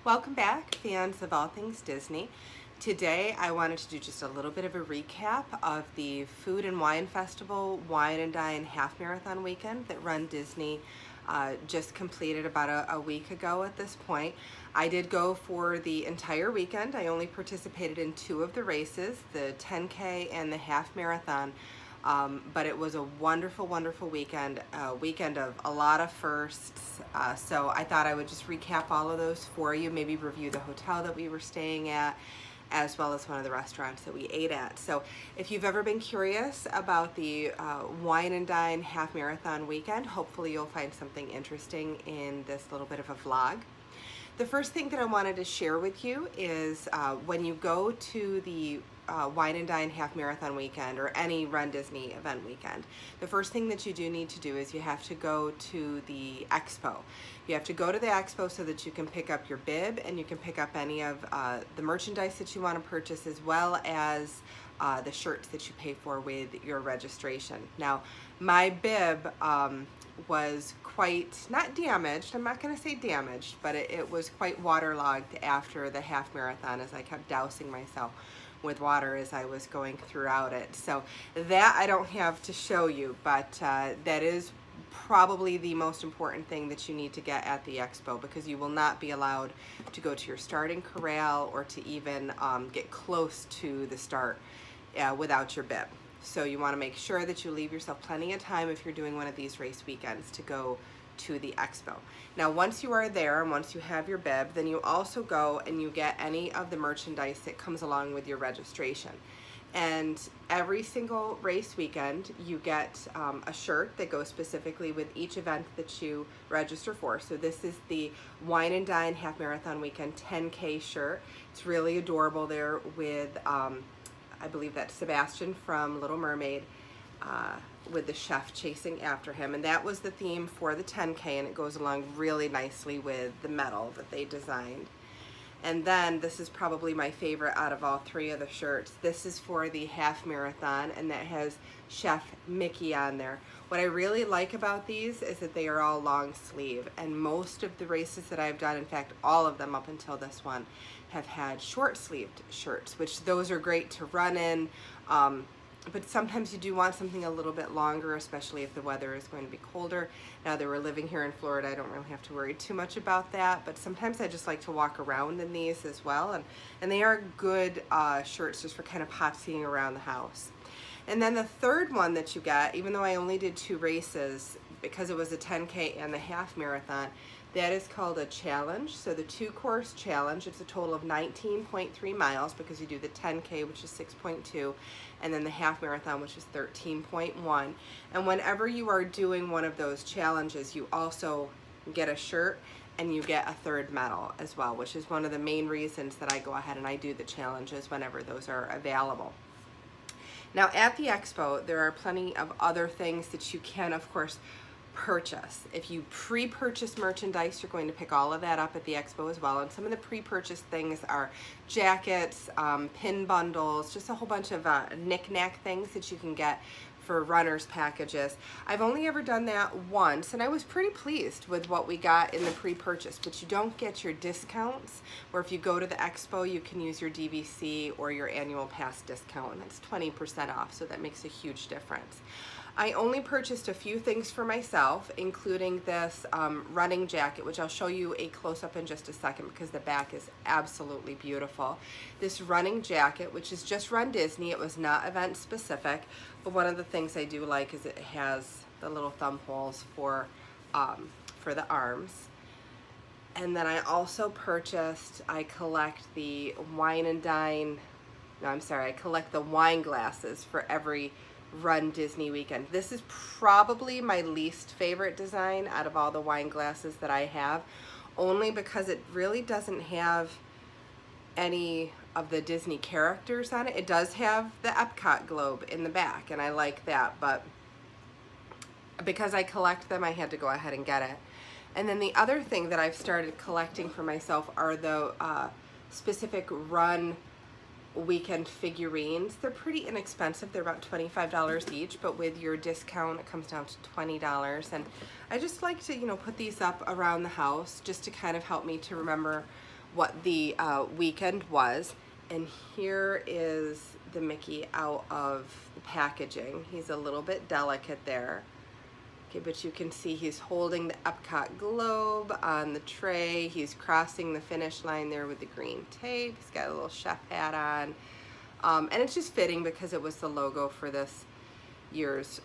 Welcome back, fans of all things Disney. Today I wanted to do just a little bit of a recap of the Food and Wine Festival Wine and Dine Half Marathon Weekend that Run Disney just completed about a week ago at this point. I did go for the entire weekend. I only participated in two of the races, the 10K and the half marathon. But it was a wonderful, wonderful weekend, a weekend of a lot of firsts. So I thought I would just recap all of those for you, maybe review the hotel that we were staying at, as well as one of the restaurants that we ate at. So if you've ever been curious about the Wine and Dine Half Marathon Weekend, hopefully you'll find something interesting in this little bit of a vlog. The first thing that I wanted to share with you is when you go to the Wine and Dine Half Marathon Weekend or any Run Disney event weekend, the first thing that you do need to do is you have to go to the Expo. You have to go to the Expo so that you can pick up your bib and you can pick up any of the merchandise that you want to purchase, as well as the shirts that you pay for with your registration. Now, my bib was quite, not damaged, I'm not going to say damaged, but it was quite waterlogged after the half marathon, as I kept dousing myself with water as I was going throughout it. So that I don't have to show you, but that is probably the most important thing that you need to get at the Expo, because you will not be allowed to go to your starting corral or to even get close to the start without your bib. So you want to make sure that you leave yourself plenty of time if you're doing one of these race weekends to go to the Expo. Now, once you are there and once you have your bib, then you also go and you get any of the merchandise that comes along with your registration. And every single race weekend, you get a shirt that goes specifically with each event that you register for. So this is the Wine and Dine Half Marathon Weekend 10K shirt. It's really adorable there with I believe that's Sebastian from Little Mermaid with the chef chasing after him. And that was the theme for the 10K, and it goes along really nicely with the medal that they designed. And then this is probably my favorite out of all three of the shirts. This is for the half marathon, and that has Chef Mickey on there. What I really like about these is that they are all long sleeve, and most of the races that I've done, in fact all of them up until this one, have had short sleeved shirts, which those are great to run in, but sometimes you do want something a little bit longer, especially if the weather is going to be colder. Now that we're living here in Florida, I don't really have to worry too much about that, but sometimes I just like to walk around in these as well, and they are good shirts just for kind of potsying around the house. And then the third one that you get, even though I only did two races because it was a 10K and the half marathon, that is called a challenge. So the 2-course challenge, it's a total of 19.3 miles because you do the 10K, which is 6.2, and then the half marathon, which is 13.1. And whenever you are doing one of those challenges, you also get a shirt and you get a third medal as well, which is one of the main reasons that I go ahead and I do the challenges whenever those are available. Now at the Expo, there are plenty of other things that you can, of course, purchase. If you pre-purchase merchandise, you're going to pick all of that up at the Expo as well. And some of the pre-purchased things are jackets, pin bundles, just a whole bunch of knick-knack things that you can get for runners packages. I've only ever done that once, and I was pretty pleased with what we got in the pre-purchase, but you don't get your discounts, where if you go to the Expo, you can use your DVC or your annual pass discount, and that's 20% off, so that makes a huge difference. I only purchased a few things for myself, including this running jacket, which I'll show you a close-up in just a second because the back is absolutely beautiful. This running jacket, which is just Run Disney, it was not event specific, but one of the things I do like is it has the little thumb holes for the arms. And then I also purchased, I collect the Wine and Dine, no, I'm sorry, I collect the wine glasses for every Run Disney weekend. This is probably my least favorite design out of all the wine glasses that I have, only because it really doesn't have any of the Disney characters on it. It does have the Epcot globe in the back, and I like that, but because I collect them, I had to go ahead and get it. And then the other thing that I've started collecting for myself are the specific Run weekend figurines. They're pretty inexpensive. They're about $25 each, but with your discount it comes down to $20. And I just like to, you know, put these up around the house just to kind of help me to remember what the weekend was. And here is the Mickey out of the packaging. He's a little bit delicate there. Okay, but you can see he's holding the Epcot globe on the tray. He's crossing the finish line there with the green tape. He's got a little chef hat on. And it's just fitting because it was the logo for this year's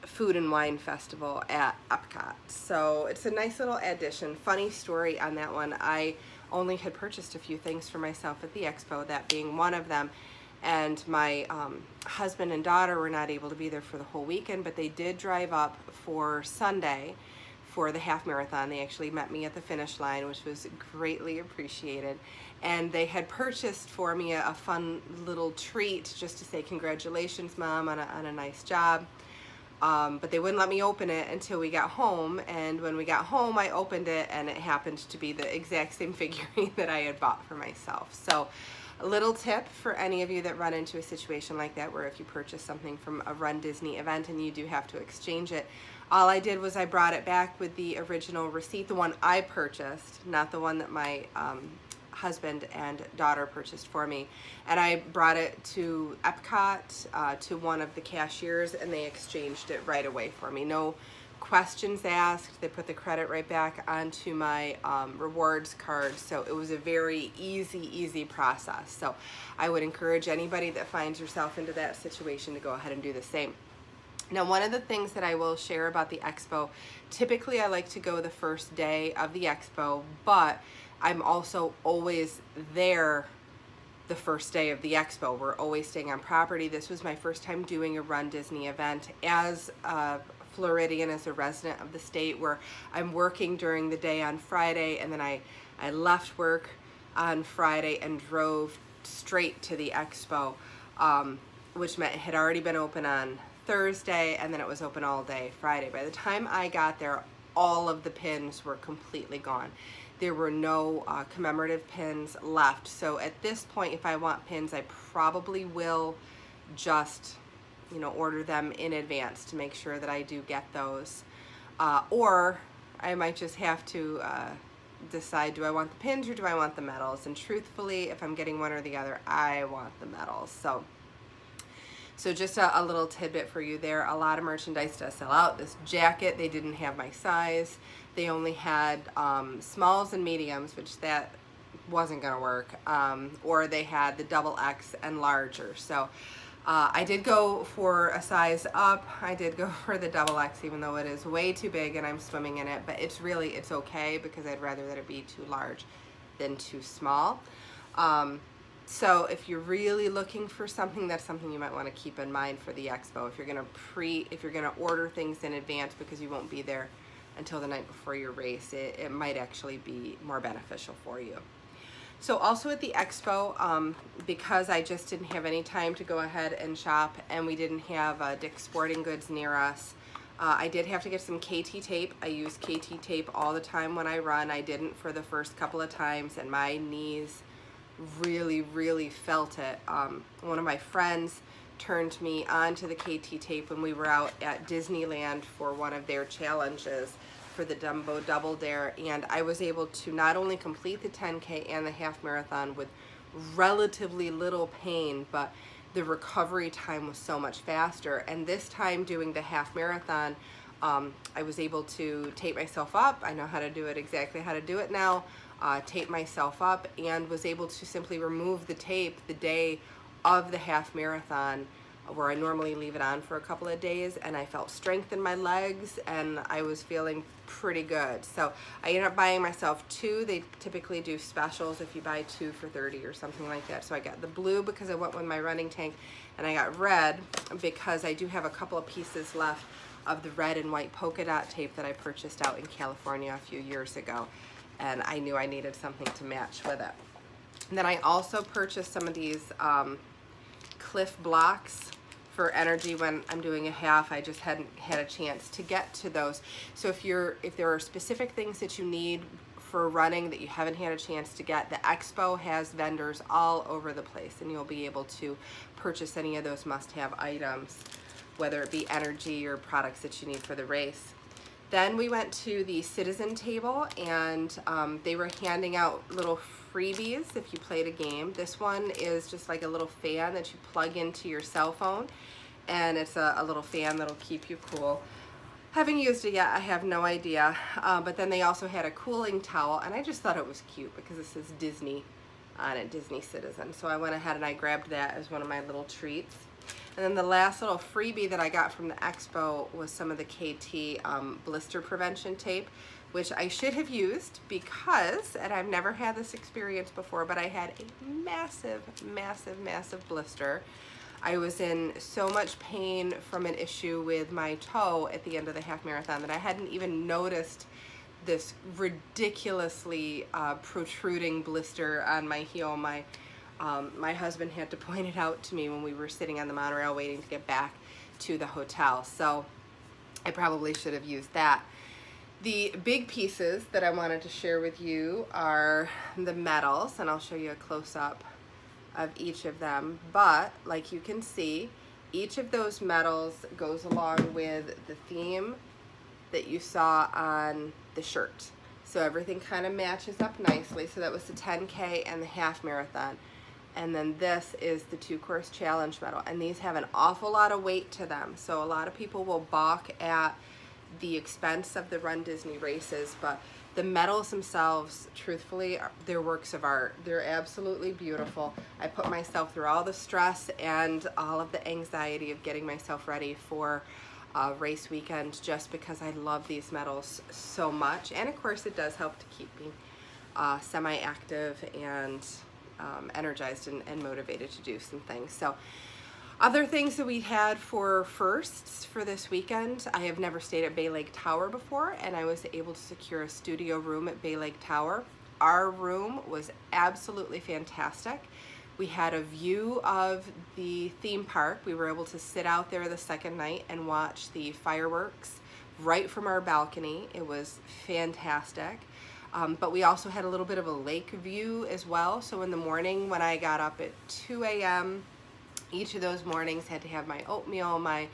Food and Wine Festival at Epcot. So it's a nice little addition. Funny story on that one. I only had purchased a few things for myself at the Expo, that being one of them. And my husband and daughter were not able to be there for the whole weekend, but they did drive up for Sunday for the half marathon. They actually met me at the finish line, which was greatly appreciated. And they had purchased for me a fun little treat just to say congratulations, Mom, on a nice job. But they wouldn't let me open it until we got home, and when we got home I opened it and it happened to be the exact same figurine that I had bought for myself. So a little tip for any of you that run into a situation like that, where if you purchase something from a Run Disney event and you do have to exchange it, all I did was I brought it back with the original receipt, the one I purchased, not the one that my husband and daughter purchased for me, and I brought it to Epcot to one of the cashiers, and they exchanged it right away for me. No questions asked. They put the credit right back onto my rewards card, so it was a very easy process. So I would encourage anybody that finds yourself into that situation to go ahead and do the same. Now, one of the things that I will share about the Expo, typically I like to go the first day of the Expo, but I'm also always there the first day of the Expo. We're always staying on property. This was my first time doing a Run Disney event as a Floridian, as a resident of the state, where I'm working during the day on Friday, and then I left work on Friday and drove straight to the Expo, which meant it had already been open on Thursday, and then it was open all day Friday. By the time I got there, all of the pins were completely gone. There were no commemorative pins left. So at this point, if I want pins, I probably will just, order them in advance to make sure that I do get those. Or I might just have to decide, do I want the pins or do I want the medals? And truthfully, if I'm getting one or the other, I want the medals. So just a little tidbit for you there. A lot of merchandise does sell out. This jacket, they didn't have my size. They only had smalls and mediums, which that wasn't going to work. Or they had the double X and larger. So I did go for a size up. I did go for the double X, even though it is way too big and I'm swimming in it. But it's okay, because I'd rather that it be too large than too small. So if you're really looking for something, that's something you might want to keep in mind for the Expo. If you're gonna order things in advance because you won't be there until the night before your race, it might actually be more beneficial for you. So also at the Expo, because I just didn't have any time to go ahead and shop, and we didn't have Dick's Sporting Goods near us, I did have to get some KT tape. I use KT tape all the time when I run. I didn't for the first couple of times, and my knees really felt it. One of my friends turned me on to the KT tape when we were out at Disneyland for one of their challenges for the Dumbo Double Dare, and I was able to not only complete the 10K and the half marathon with relatively little pain, but the recovery time was so much faster. And this time doing the half marathon, I was able to tape myself up. I know how to do it, exactly how to do it now. Tape myself up, and was able to simply remove the tape the day of the half marathon, where I normally leave it on for a couple of days, and I felt strength in my legs and I was feeling pretty good. So I ended up buying myself two. They typically do specials if you buy two for $30 or something like that. So I got the blue because I went with my running tank, and I got red because I do have a couple of pieces left of the red and white polka dot tape that I purchased out in California a few years ago, and I knew I needed something to match with it. And then I also purchased some of these Cliff blocks for energy when I'm doing a half. I just hadn't had a chance to get to those. So if there are specific things that you need for running that you haven't had a chance to get, the Expo has vendors all over the place, and you'll be able to purchase any of those must-have items, whether it be energy or products that you need for the race. Then we went to the citizen table, and they were handing out little freebies if you played a game. This one is just like a little fan that you plug into your cell phone, and it's a little fan that'll keep you cool. Haven't used it yet, I have no idea. But then they also had a cooling towel, and I just thought it was cute because it says Disney on it, Disney Citizen. So I went ahead and I grabbed that as one of my little treats. And then the last little freebie that I got from the Expo was some of the KT blister prevention tape, which I should have used because, and I've never had this experience before, but I had a massive, massive, massive blister. I was in so much pain from an issue with my toe at the end of the half marathon that I hadn't even noticed this ridiculously protruding blister on my heel. My husband had to point it out to me when we were sitting on the monorail waiting to get back to the hotel. So I probably should have used that. The big pieces that I wanted to share with you are the medals, and I'll show you a close-up of each of them. But like you can see, each of those medals goes along with the theme that you saw on the shirt. So everything kind of matches up nicely. So that was the 10K and the half marathon. And then this is the 2-course challenge medal. And these have an awful lot of weight to them. So a lot of people will balk at the expense of the Run Disney races, but the medals themselves, truthfully, they're works of art. They're absolutely beautiful. I put myself through all the stress and all of the anxiety of getting myself ready for race weekend just because I love these medals so much. And of course it does help to keep me semi-active and energized and motivated to do some things. So other things that we had for firsts for this weekend, I have never stayed at Bay Lake Tower before, and I was able to secure a studio room at Bay Lake Tower. Our room was absolutely fantastic. We had a view of the theme park. We were able to sit out there the second night and watch the fireworks right from our balcony. It was fantastic. But we also had a little bit of a lake view as well. So in the morning when I got up at 2 a.m., each of those mornings had to have my oatmeal, my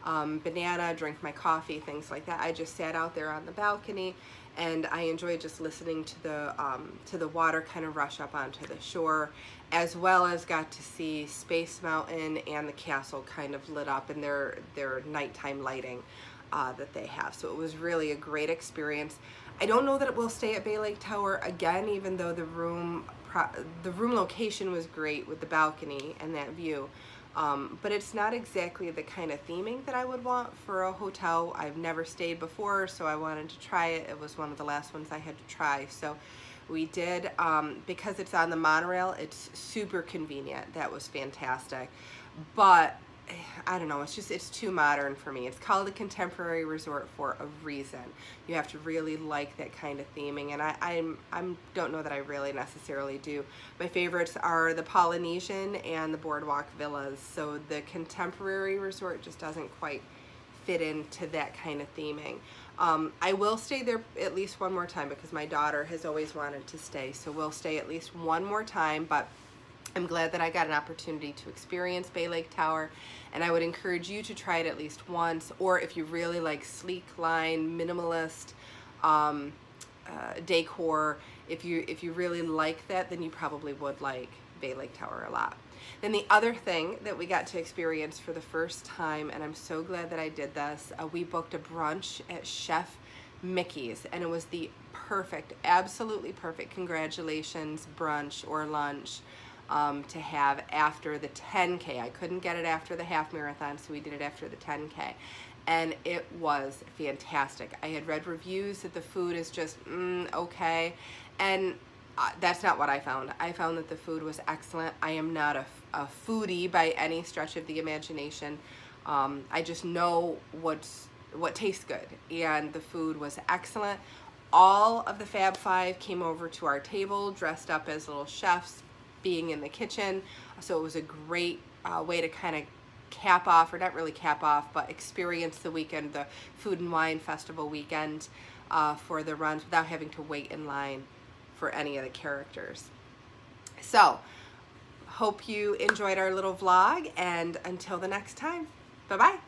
banana, drink my coffee, things like that. I just sat out there on the balcony, and I enjoyed just listening to the water kind of rush up onto the shore, as well as got to see Space Mountain and the castle kind of lit up in their nighttime lighting that they have. So it was really a great experience. I don't know that it will stay at Bay Lake Tower again, even though the room location was great with the balcony and that view. But it's not exactly the kind of theming that I would want for a hotel. I've never stayed before, so I wanted to try it. It was one of the last ones I had to try. So we did, because it's on the monorail, it's super convenient. That was fantastic. But I don't know, it's too modern for me. It's called a contemporary resort for a reason. You have to really like that kind of theming, and I don't know that I really necessarily do. My favorites are the Polynesian and the Boardwalk Villas, so the contemporary resort just doesn't quite fit into that kind of theming. I will stay there at least one more time because my daughter has always wanted to stay, so we'll stay at least one more time, but I'm glad that I got an opportunity to experience Bay Lake Tower, and I would encourage you to try it at least once, or if you really like sleek line, minimalist decor, if you really like that, then you probably would like Bay Lake Tower a lot. Then the other thing that we got to experience for the first time, and I'm so glad that I did this, we booked a brunch at Chef Mickey's, and it was the perfect, absolutely perfect, congratulations, brunch or lunch to have after the 10K. I couldn't get it after the half marathon, so we did it after the 10K. And it was fantastic. I had read reviews that the food is just okay, and that's not what I found. I found that the food was excellent. I am not a foodie by any stretch of the imagination. I just know what tastes good, and the food was excellent. All of the Fab Five came over to our table dressed up as little chefs, being in the kitchen, so it was a great way to kind of cap off, or not really cap off, but experience the weekend, the Food and Wine Festival weekend for the runs without having to wait in line for any of the characters. So, hope you enjoyed our little vlog, and until the next time, bye-bye.